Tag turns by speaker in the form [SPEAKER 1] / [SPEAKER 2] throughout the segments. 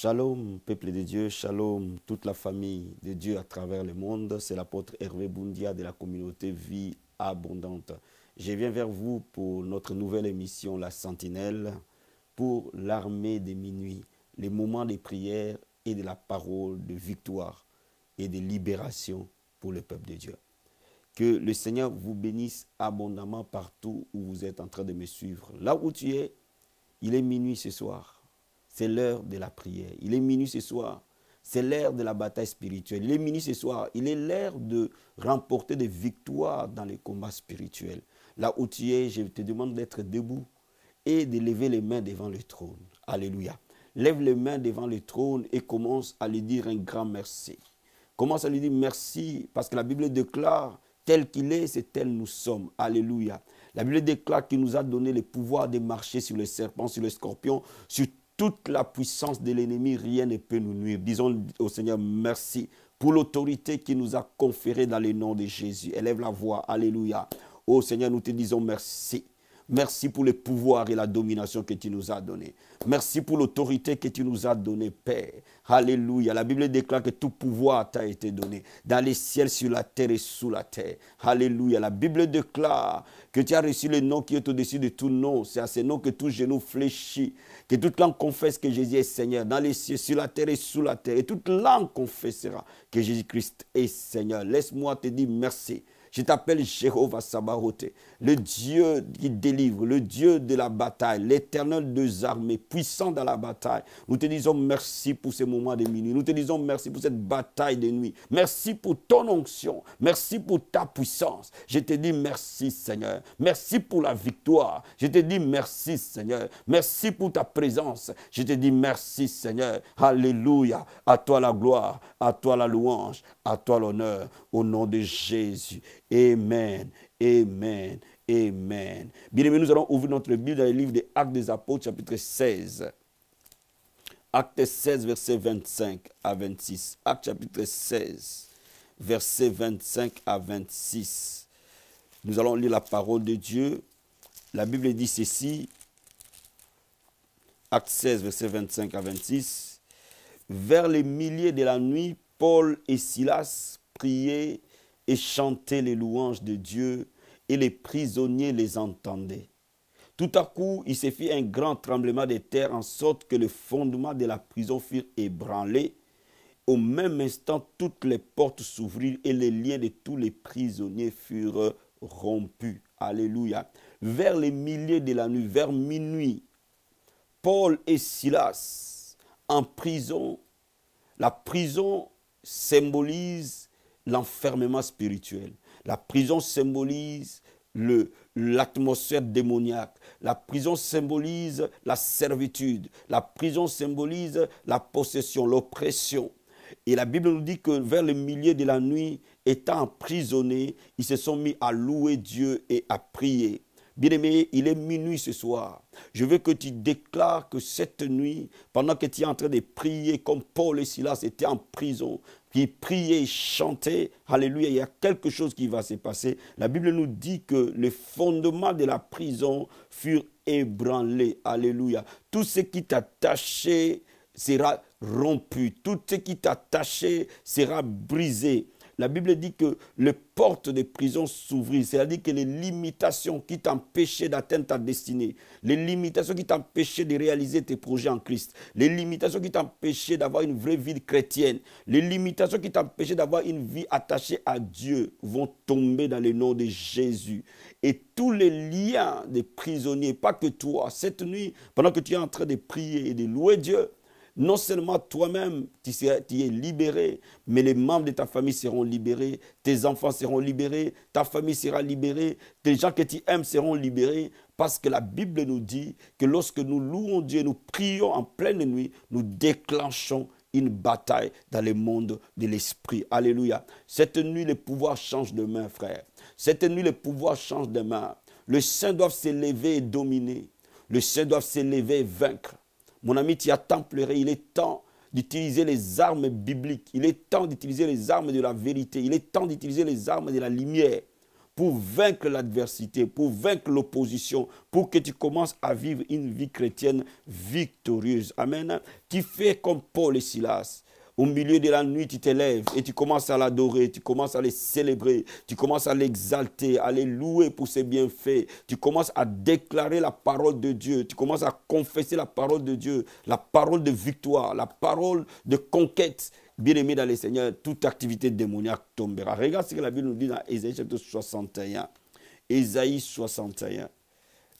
[SPEAKER 1] Shalom, peuple de Dieu, shalom, toute la famille de Dieu à travers le monde. C'est l'apôtre Hervé Boundia de la communauté Vie Abondante. Je viens vers vous pour notre nouvelle émission, La Sentinelle, pour l'armée des minuit, les moments de prière et de la parole de victoire et de libération pour le peuple de Dieu. Que le Seigneur vous bénisse abondamment partout où vous êtes en train de me suivre. Là où tu es, il est minuit ce soir. C'est l'heure de la prière. Il est minuit ce soir. C'est l'heure de la bataille spirituelle. Il est minuit ce soir. Il est l'heure de remporter des victoires dans les combats spirituels. Là où tu es, je te demande d'être debout et de lever les mains devant le trône. Alléluia. Lève les mains devant le trône et commence à lui dire un grand merci. Commence à lui dire merci parce que la Bible déclare tel qu'il est, c'est tel nous sommes. Alléluia. La Bible déclare qu'il nous a donné le pouvoir de marcher sur les serpents, sur les scorpions, sur toute la puissance de l'ennemi, rien ne peut nous nuire. Disons au Seigneur merci pour l'autorité qu'il nous a conférée dans le nom de Jésus. Élève la voix, alléluia. Oh Seigneur, nous te disons merci. Merci pour le pouvoir et la domination que tu nous as donné. Merci pour l'autorité que tu nous as donnée, Père. Alléluia. La Bible déclare que tout pouvoir t'a été donné dans les ciels, sur la terre et sous la terre. Alléluia. La Bible déclare que tu as reçu le nom qui est au-dessus de tout nom. C'est à ce nom que tout genou fléchit, que toute langue confesse que Jésus est Seigneur dans les cieux, sur la terre et sous la terre. Et toute langue confessera que Jésus-Christ est Seigneur. Laisse-moi te dire merci. Je t'appelle Jéhovah Sabaoth, le Dieu qui délivre, le Dieu de la bataille, l'Éternel des armées, puissant dans la bataille. Nous te disons merci pour ces moments de minuit. Nous te disons merci pour cette bataille de nuit. Merci pour ton onction. Merci pour ta puissance. Je te dis merci Seigneur. Merci pour la victoire. Je te dis merci Seigneur. Merci pour ta présence. Je te dis merci Seigneur. Alléluia. À toi la gloire, à toi la louange, à toi l'honneur. Au nom de Jésus. Amen, amen, amen. Bien-aimés, nous allons ouvrir notre Bible dans le livre des Actes des Apôtres, chapitre 16. Acte 16, verset 25 à 26. Acte chapitre 16, verset 25 à 26. Nous allons lire la parole de Dieu. La Bible dit ceci. Acte 16, verset 25 à 26. Vers les milliers de la nuit, Paul et Silas priaient et chantaient les louanges de Dieu, et les prisonniers les entendaient. Tout à coup, il se fit un grand tremblement de terre, en sorte que les fondements de la prison furent ébranlés. Au même instant, toutes les portes s'ouvrirent et les liens de tous les prisonniers furent rompus. Alléluia. Vers les milliers de la nuit, vers minuit, Paul et Silas en prison. La prison symbolise l'enfermement spirituel. La prison symbolise l'atmosphère démoniaque. La prison symbolise la servitude. La prison symbolise la possession, l'oppression. Et la Bible nous dit que vers le milieu de la nuit, étant emprisonnés, ils se sont mis à louer Dieu et à prier. Bien-aimé, il est minuit ce soir. Je veux que tu déclares que cette nuit, pendant que tu es en train de prier comme Paul et Silas étaient en prison, qui priaient et chantaient, alléluia, il y a quelque chose qui va se passer. La Bible nous dit que les fondements de la prison furent ébranlés, alléluia. Tout ce qui t'attachait sera rompu, tout ce qui t'attachait sera brisé. La Bible dit que les portes des prisons s'ouvrirent, c'est-à-dire que les limitations qui t'empêchaient d'atteindre ta destinée, les limitations qui t'empêchaient de réaliser tes projets en Christ, les limitations qui t'empêchaient d'avoir une vraie vie chrétienne, les limitations qui t'empêchaient d'avoir une vie attachée à Dieu vont tomber dans le nom de Jésus. Et tous les liens des prisonniers, pas que toi, cette nuit, pendant que tu es en train de prier et de louer Dieu, non seulement toi-même, tu es libéré, mais les membres de ta famille seront libérés, tes enfants seront libérés, ta famille sera libérée, tes gens que tu aimes seront libérés, parce que la Bible nous dit que lorsque nous louons Dieu, nous prions en pleine nuit, nous déclenchons une bataille dans le monde de l'esprit. Alléluia. Cette nuit, le pouvoir change de main, frère. Cette nuit, le pouvoir change de main. Les saints doivent s'élever et dominer. Les saints doivent s'élever et vaincre. Mon ami, tu as tant pleuré, il est temps d'utiliser les armes bibliques. Il est temps d'utiliser les armes de la vérité. Il est temps d'utiliser les armes de la lumière pour vaincre l'adversité, pour vaincre l'opposition, pour que tu commences à vivre une vie chrétienne victorieuse. Amen. Tu fais comme Paul et Silas. Au milieu de la nuit, tu t'élèves et tu commences à l'adorer, tu commences à le célébrer, tu commences à l'exalter, à le louer pour ses bienfaits. Tu commences à déclarer la parole de Dieu, tu commences à confesser la parole de Dieu, la parole de victoire, la parole de conquête. Bien-aimé dans le Seigneur, toute activité démoniaque tombera. Regarde ce que la Bible nous dit dans Ésaïe chapitre 61. Ésaïe 61.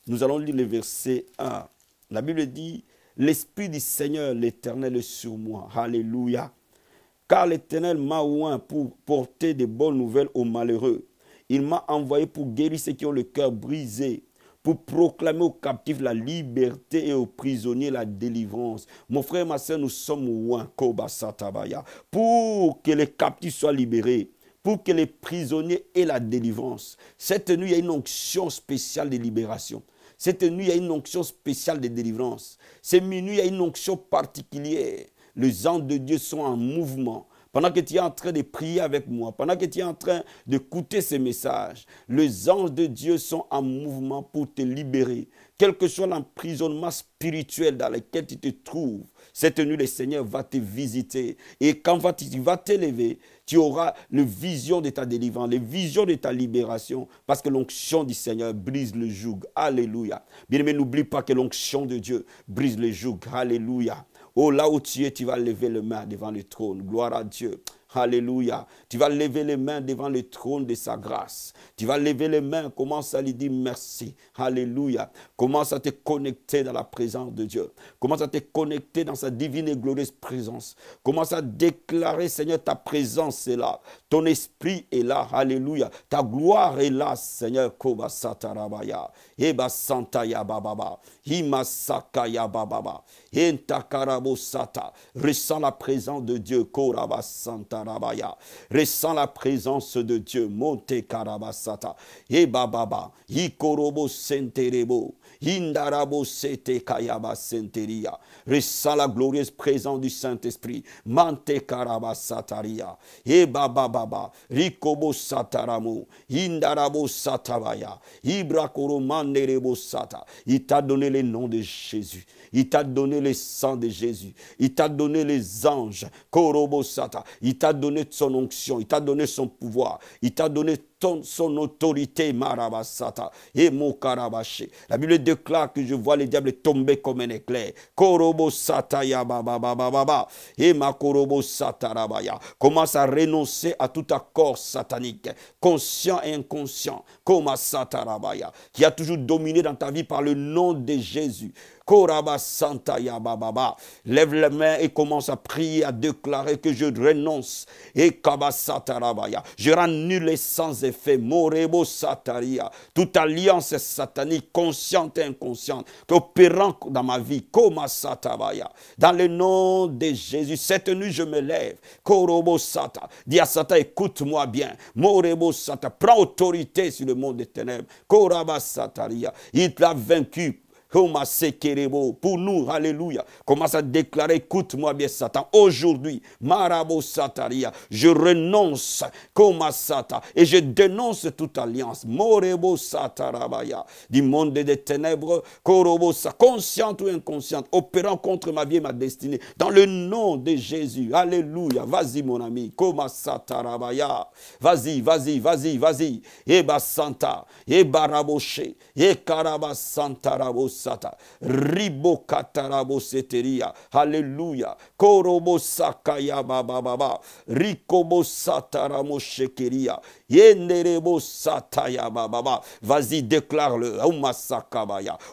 [SPEAKER 1] Nous allons lire le verset 1. La Bible dit: l'Esprit du Seigneur, l'Éternel est sur moi. Alléluia. Car l'Éternel m'a oint pour porter de bonnes nouvelles aux malheureux. Il m'a envoyé pour guérir ceux qui ont le cœur brisé, pour proclamer aux captifs la liberté et aux prisonniers la délivrance. Mon frère et ma soeur, nous sommes oints, pour que les captifs soient libérés, pour que les prisonniers aient la délivrance. Cette nuit, il y a une onction spéciale de libération. Cette nuit, il y a une onction spéciale de délivrance. Cette minuit, il y a une onction particulière. Les anges de Dieu sont en mouvement. Pendant que tu es en train de prier avec moi, pendant que tu es en train d'écouter ces messages, les anges de Dieu sont en mouvement pour te libérer. Quel que soit l'emprisonnement spirituel dans lequel tu te trouves, cette nuit, le Seigneur va te visiter. Et quand tu vas t'élever, tu auras la vision de ta délivrance, la vision de ta libération, parce que l'onction du Seigneur brise le joug. Alléluia. Bien-aimé, n'oublie pas que l'onction de Dieu brise le joug. Alléluia. Oh, là où tu es, tu vas lever les mains devant le trône. Gloire à Dieu. Alléluia. Tu vas lever les mains devant le trône de sa grâce. Tu vas lever les mains, commence à lui dire merci. Alléluia. Commence à te connecter dans la présence de Dieu. Commence à te connecter dans sa divine et glorieuse présence. Commence à déclarer, Seigneur, ta présence est là. Ton esprit est là. Alléluia. Ta gloire est là, Seigneur. Koba satarabaya. Eba santaya bababa. Hima sakaya bababa. Entakarabo sata. Ressens la présence de Dieu. Koraba santa. Ressens la présence de Dieu. Monte karabasata. E bababa. Ikorobo senterebo. Indarabo sete kayaba senteria. Ressens la glorieuse présence du Saint-Esprit. Mante karabasataria. E bababa. Rikobo sataramo. Indarabo satabaya. Ibrakoro manderebo sata. Il t'a donné le nom de Jésus. Il t'a donné le sang de Jésus. Il t'a donné les anges. Korobosata. Il t'a donné son onction. Il t'a donné son pouvoir. Il t'a donné son autorité. Marabasata. Et mon karabaché. La Bible déclare que je vois le diable tomber comme un éclair. Korobosata ya bababababa. Et ma korobosata rabaya. Commence à renoncer à tout accord satanique, conscient et inconscient. Comme satarabaya. Qui a toujours dominé dans ta vie par le nom de Jésus. Koraba Santa ya bababa. Lève les mains et commence à prier, à déclarer que je renonce. Et kabasatarabaya. Je rends nul et sans effet. Morebo sataria. Toute alliance satanique, consciente et inconsciente, opérant dans ma vie. Koma satabaya. Dans le nom de Jésus, cette nuit je me lève. Korobo sata. Dis à Satan, écoute-moi bien. Morebo sata. Prends autorité sur le monde des ténèbres. Koraba sataria. Il t'a vaincu. Pour nous, alléluia. Commence à déclarer, écoute-moi bien Satan, aujourd'hui, Marabo Sataria, je renonce, Sata, et je dénonce toute alliance, Morebo Satarabaya, du monde des ténèbres, Korobo, consciente ou inconsciente, opérant contre ma vie et ma destinée, dans le nom de Jésus, alléluia. Vas-y mon ami, Satarabaya, vas-y, vas-y, vas-y, vas-y, Eba Santa, Eba Raboshe, Ekaraba Santa Rabos. Ribo katarabo seteria. Alléluia. Korobo sakaya bababa. Rikobo sataramo shekeria. Yenderebo sataya bababa. Vas-y, déclare-le.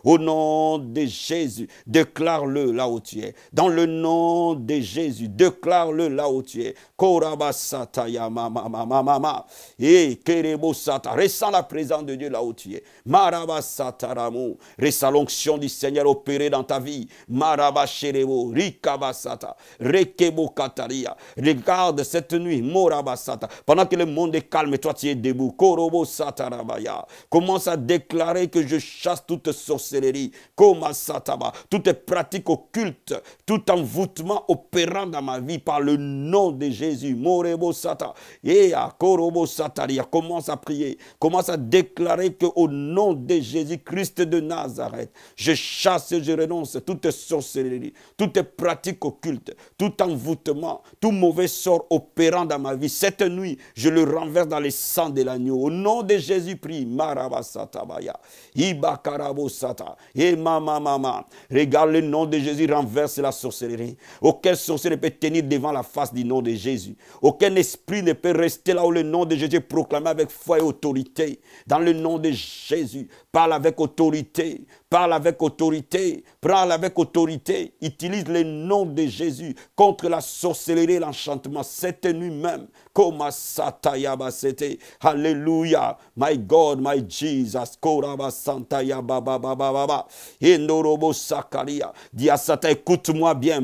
[SPEAKER 1] Au nom de Jésus, déclare-le là où tu es. Dans le nom de Jésus, déclare-le là où tu es. Koraba sataya mama. Et kerebo sata. Ressens la présence de Dieu là où tu es. Maraba sataramo. Ressens l'onction du Seigneur opérer dans ta vie. Marabasherebo, Rikabasata, Rekebo Kataria. Regarde cette nuit, Morabasata. Pendant que le monde est calme et toi tu es debout. Korobo Satarabaya. Commence à déclarer que je chasse toute sorcellerie. Komasataba. Toute pratique occulte, tout envoûtement opérant dans ma vie par le nom de Jésus. Morebo Sata. Ea Korobo Sataria. Commence à prier. Commence à déclarer que au nom de Jésus-Christ de Nazareth, je chasse et je renonce toute sorcellerie, toute pratique occulte, tout envoûtement, tout mauvais sort opérant dans ma vie. Cette nuit, je le renverse dans le sang de l'agneau. Au nom de Jésus, prie. Marabasatabaya. Ibakarabosata. Et mama. Regarde, le nom de Jésus renverse la sorcellerie. Aucun sorcier ne peut tenir devant la face du nom de Jésus. Aucun esprit ne peut rester là où le nom de Jésus est proclamé avec foi et autorité. Dans le nom de Jésus, parle avec autorité. Parle avec autorité, parle avec autorité, utilise le nom de Jésus contre la sorcellerie et l'enchantement cette nuit même. Alléluia, my God, my Jesus. Dis à Satan, écoute-moi bien.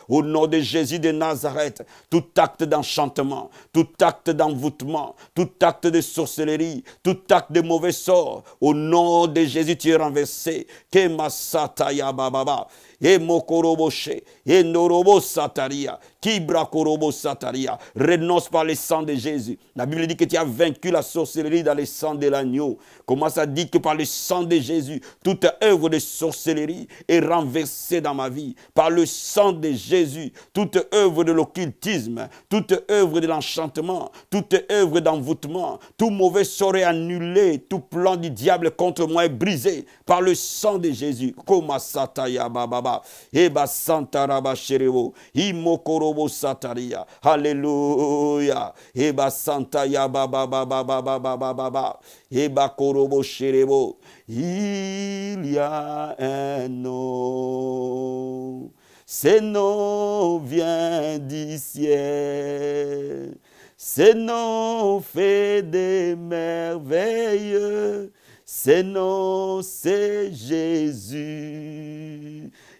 [SPEAKER 1] Au nom de Jésus de Nazareth, tout acte d'enchantement, tout acte d'envoûtement, tout acte de sorcellerie, tout acte de mauvais sort, au nom de Jésus, tu es renversé. Kemasataya bababa. Et mokoroboshe. Et norobo sataria. Kibra korobo sataria. Renonce par le sang de Jésus. La Bible dit que tu as vaincu la sorcellerie dans le sang de l'agneau. Comment ça dit que par le sang de Jésus, toute œuvre de sorcellerie est renversée dans ma vie. Par le sang de Jésus, toute œuvre de l'occultisme, toute œuvre de l'enchantement, toute œuvre d'envoûtement, tout mauvais sort est annulé, tout plan du diable contre moi est brisé par le sang de Jésus. Koma sataya bababa. Eba santaraba sherebo. Imokorobo sataria. Alléluia. Eba santaya bababa bababa. Eba korobo sherebo. Il y a un nom. Ce nom vient du ciel. Ce nom fait des merveilles. Ce nom, c'est Jésus.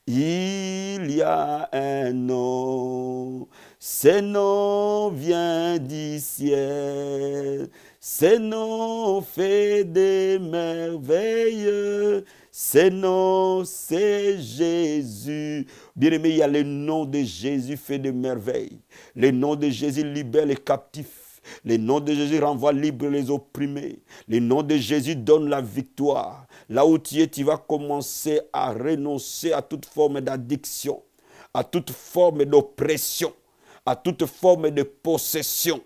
[SPEAKER 1] Il y a un nom. Ce nom vient du ciel. Ce nom fait des merveilles. Ce nom, c'est Jésus. Bien-aimé, il y a le nom de Jésus fait des merveilles. Le nom de Jésus libère les captifs. Le nom de Jésus renvoie libre les opprimés. Le nom de Jésus donne la victoire. Là où tu es, tu vas commencer à renoncer à toute forme d'addiction, à toute forme d'oppression, à toute forme de possession.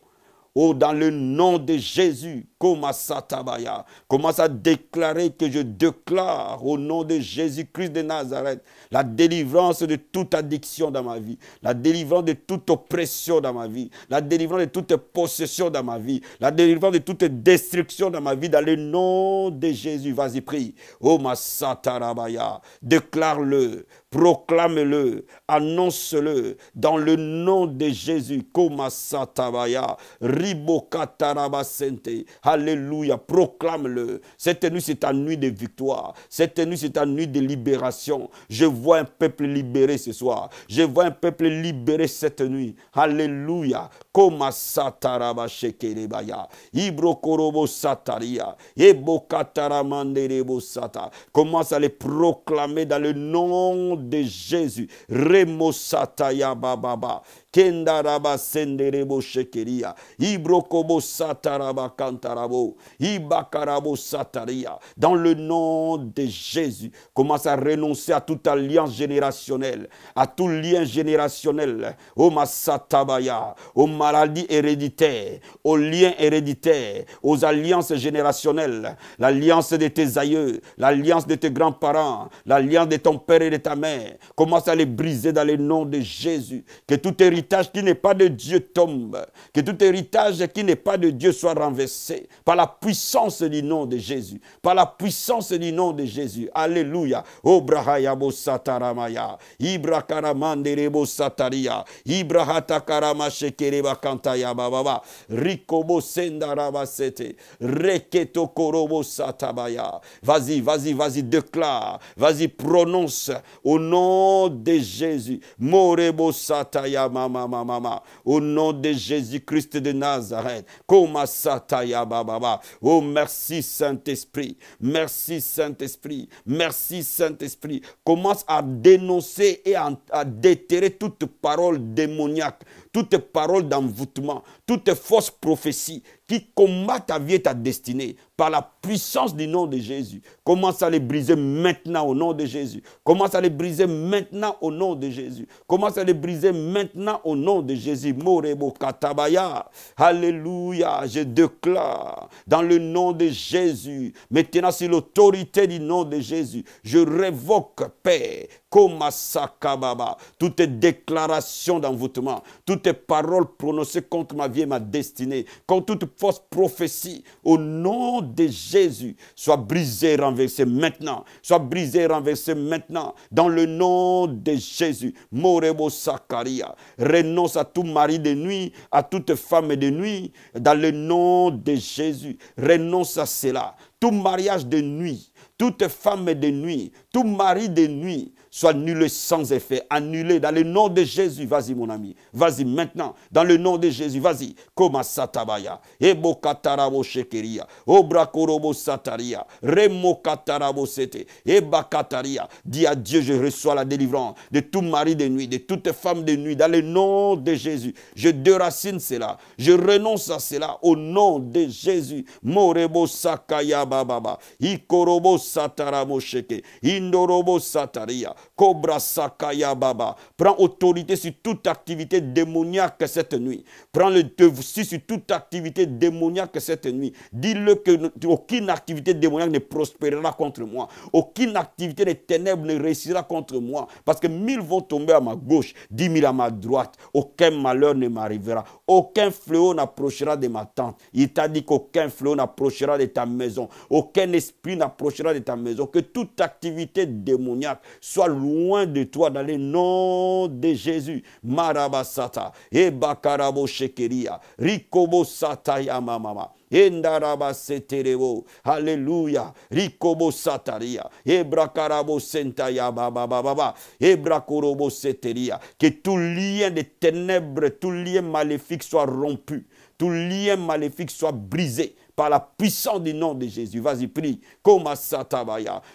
[SPEAKER 1] Oh, dans le nom de Jésus, commence à déclarer que je déclare au nom de Jésus-Christ de Nazareth la délivrance de toute addiction dans ma vie, la délivrance de toute oppression dans ma vie, la délivrance de toute possession dans ma vie, la délivrance de toute destruction dans ma vie, dans le nom de Jésus. Vas-y, prie. Oh, Masatarabaya, déclare-le, proclame-le, annonce-le dans le nom de Jésus. Komasatabaya, ribokatarabasente. Alléluia, proclame-le. Cette nuit, c'est ta nuit de victoire. Cette nuit, c'est ta nuit de libération. Je vois un peuple libéré ce soir. Je vois un peuple libéré cette nuit. Alléluia. Komasatarabashekerebaya. Ibrokorobo sataria. Ebokataramanderebo sata. Commence à les proclamer dans le nom de Jésus. Remosataya bababa. Kendaraba senderebo shekeria. Ibrokobo sataraba kantarabo. Ibakarabo sataria. Dans le nom de Jésus, commence à renoncer à toute alliance générationnelle, à tout lien générationnel, au masatabaya, aux maladies héréditaires, aux liens héréditaires, aux alliances générationnelles, l'alliance de tes aïeux, l'alliance de tes grands-parents, l'alliance de ton père et de ta mère. Commence à les briser dans le nom de Jésus. Que tout héritage héritage qui n'est pas de Dieu tombe. Que tout héritage qui n'est pas de Dieu soit renversé par la puissance du nom de Jésus. Par la puissance du nom de Jésus. Alléluia. Obrahayabo sataramaya. Ibra karamanderebo sataria. Ibrahata karama shekereba kantaya bababa. Rikobo sendaraba sete. Reketo korobo satabaya. Vas-y, vas-y, vas-y, déclare. Vas-y, prononce au nom de Jésus. Morebo sataya mama mama. Au nom de Jésus-Christ de Nazareth. Koma sataya bababa. Oh, merci Saint-Esprit. Merci Saint-Esprit. Merci Saint-Esprit. Commence à dénoncer et à déterrer toute parole démoniaque, toute parole d'envoûtement, toute fausse prophétie qui combat ta vie et ta destinée par la puissance du nom de Jésus. Commence à les briser maintenant au nom de Jésus. Commence à les briser maintenant au nom de Jésus. Commence à les briser maintenant au nom de Jésus. Morebo katabaya. Alléluia. Je déclare dans le nom de Jésus, maintenant sur l'autorité du nom de Jésus, je révoque, Père, Komasakababa, toute déclaration d'envoûtement, toutes paroles prononcées contre ma vie et ma destinée, contre toute fausse prophétie, au nom de Jésus, soit brisée et renversée maintenant, soit brisée et renversée maintenant, dans le nom de Jésus. Morebo Sakaria, renonce à tout mari de nuit, à toute femme de nuit, dans le nom de Jésus, renonce à cela. Tout mariage de nuit, toute femme de nuit, tout mari de nuit, soit annulé sans effet, annulé dans le nom de Jésus. Vas-y mon ami, vas-y maintenant, dans le nom de Jésus, vas-y. Koma satabaya, ebo katarabo shekeria, obra korobo sataria, remo katarabo sete, eba kataria. Dis à Dieu, je reçois la délivrance de tout mari de nuit, de toute femme de nuit, dans le nom de Jésus. Je déracine cela, je renonce à cela au nom de Jésus. Morebo sakaya bababa, ikorobo sataramo sheke, indorobo sataria. Cobra Sakaya Baba. Prends autorité sur toute activité démoniaque cette nuit. Prends le dessus sur toute activité démoniaque cette nuit. Dis-le que aucune activité démoniaque ne prospérera contre moi. Aucune activité des ténèbres ne réussira contre moi. Parce que 1000 vont tomber à ma gauche, 10 000 à ma droite. Aucun malheur ne m'arrivera. Aucun fléau n'approchera de ma tente. Il t'a dit qu'aucun fléau n'approchera de ta maison. Aucun esprit n'approchera de ta maison. Que toute activité démoniaque soit loin de toi dans le nom de Jésus. Marabasata, Ebakarabo Shekeria, Rikobo Sataya Mama. Endaraba seterebo, alléluia, Rikobo Sataria, Ebrakarabo Sentaya Baba Baba, Ebrakorobo Seteria, que tout lien de ténèbres, tout lien maléfique soit rompu, tout lien maléfique soit brisé par la puissance du nom de Jésus. Vas-y, prie.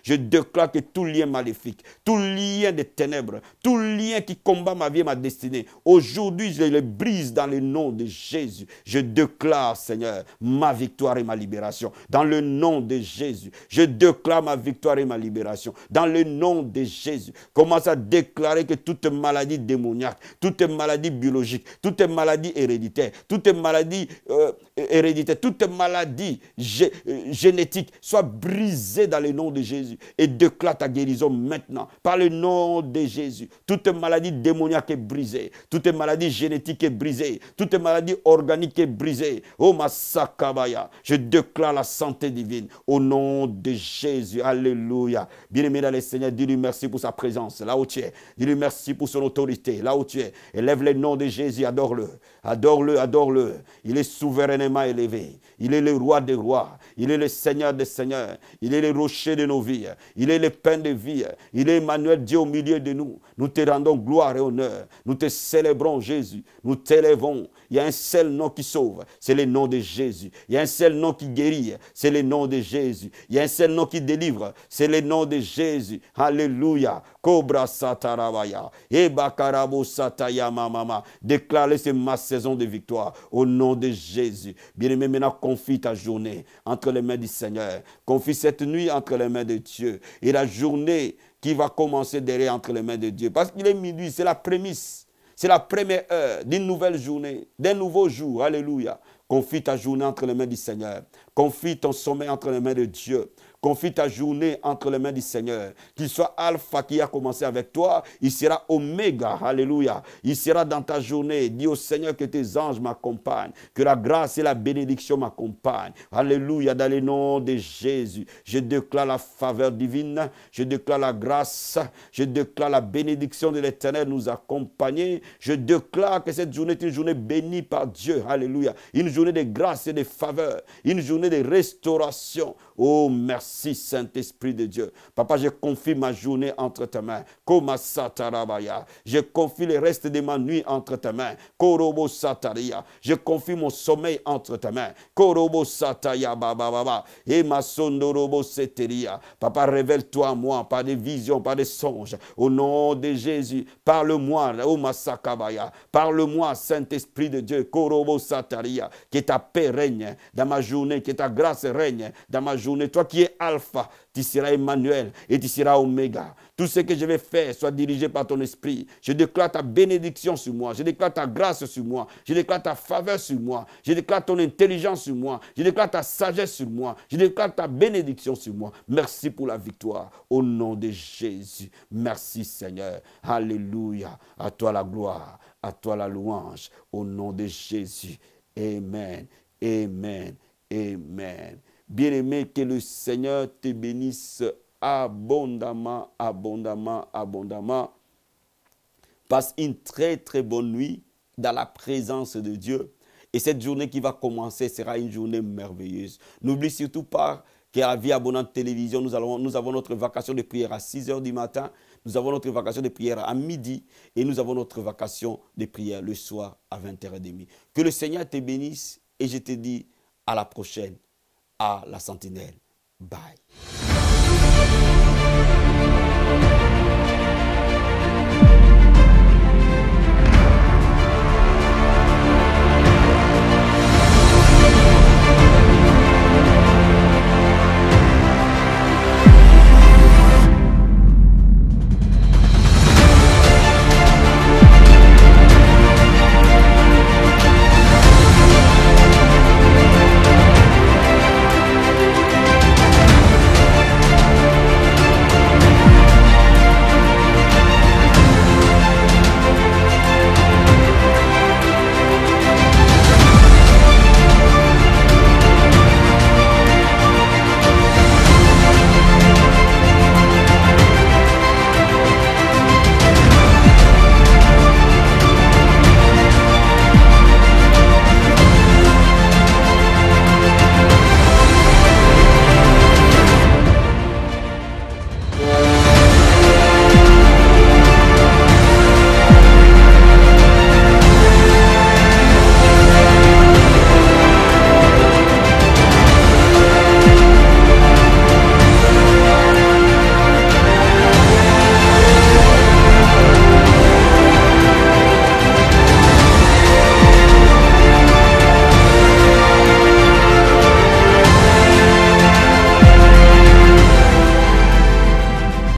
[SPEAKER 1] Je déclare que tout lien maléfique, tout lien de ténèbres, tout lien qui combat ma vie et ma destinée, aujourd'hui, je le brise dans le nom de Jésus. Je déclare, Seigneur, ma victoire et ma libération. Dans le nom de Jésus. Je déclare ma victoire et ma libération. Dans le nom de Jésus. Commence à déclarer que toute maladie démoniaque, toute maladie biologique, toute maladie héréditaire, toute maladie héréditaire, toute maladie génétique soit brisée dans le nom de Jésus et déclare ta guérison maintenant par le nom de Jésus. Toute maladie démoniaque est brisée, toute maladie génétique est brisée, toute maladie organique est brisée. Oh Masakabaya, je déclare la santé divine au nom de Jésus. Alléluia. Bien-aimé dans le Seigneur, dis-lui merci pour sa présence là où tu es. Dis-lui merci pour son autorité là où tu es. Élève le nom de Jésus, adore-le. Adore-le, adore-le. Il est souverainement élevé. Il est le roi des rois. Il est le Seigneur des seigneurs. Il est le rocher de nos vies. Il est le pain de vie. Il est Emmanuel, Dieu au milieu de nous. Nous te rendons gloire et honneur. Nous te célébrons, Jésus. Nous t'élèvons. Il y a un seul nom qui sauve. C'est le nom de Jésus. Il y a un seul nom qui guérit. C'est le nom de Jésus. Il y a un seul nom qui délivre. C'est le nom de Jésus. Alléluia. Cobra satarabaya. Ebakarabo sataya mama. Déclare-le, c'est ma saison de victoire. Au nom de Jésus. Bien-aimé, maintenant, confie ta journée entre les mains du Seigneur. Confie cette nuit entre les mains de Dieu. Et la journée qui va commencer derrière entre les mains de Dieu. Parce qu'il est minuit, c'est la prémisse. C'est la première heure d'une nouvelle journée, d'un nouveau jour. Alléluia. Confie ta journée entre les mains du Seigneur. Confie ton sommeil entre les mains de Dieu. Confie ta journée entre les mains du Seigneur. Qu'il soit Alpha qui a commencé avec toi, il sera Oméga. Alléluia. Il sera dans ta journée. Dis au Seigneur que tes anges m'accompagnent, que la grâce et la bénédiction m'accompagnent. Alléluia. Dans le nom de Jésus, je déclare la faveur divine, je déclare la grâce, je déclare la bénédiction de l'Éternel nous accompagner. Je déclare que cette journée est une journée bénie par Dieu. Alléluia. Une journée de grâce et de faveur, une journée de restauration. Oh, merci Saint-Esprit de Dieu. Papa, je confie ma journée entre tes mains. Je confie le reste de ma nuit entre tes mains. Je confie mon sommeil entre tes mains. Papa, révèle-toi à moi par des visions, par des songes. Au nom de Jésus, parle-moi, parle-moi, Saint-Esprit de Dieu, que ta paix règne dans ma journée, que ta grâce règne dans ma journée. Toi qui es Alpha, tu seras Emmanuel et tu seras Oméga. Tout ce que je vais faire soit dirigé par ton esprit. Je déclare ta bénédiction sur moi. Je déclare ta grâce sur moi. Je déclare ta faveur sur moi. Je déclare ton intelligence sur moi. Je déclare ta sagesse sur moi. Je déclare ta bénédiction sur moi. Merci pour la victoire. Au nom de Jésus. Merci Seigneur. Alléluia. À toi la gloire. À toi la louange. Au nom de Jésus. Amen. Amen. Amen. Bien-aimé, que le Seigneur te bénisse abondamment, abondamment, abondamment. Passe une très, très bonne nuit dans la présence de Dieu. Et cette journée qui va commencer sera une journée merveilleuse. N'oublie surtout pas qu'à la Vie Abondante Télévision, nous avons notre vacation de prière à 6 h du matin. Nous avons notre vacation de prière à midi. Et nous avons notre vacation de prière le soir à 20h30. Que le Seigneur te bénisse et je te dis à la prochaine. À la sentinelle. Bye.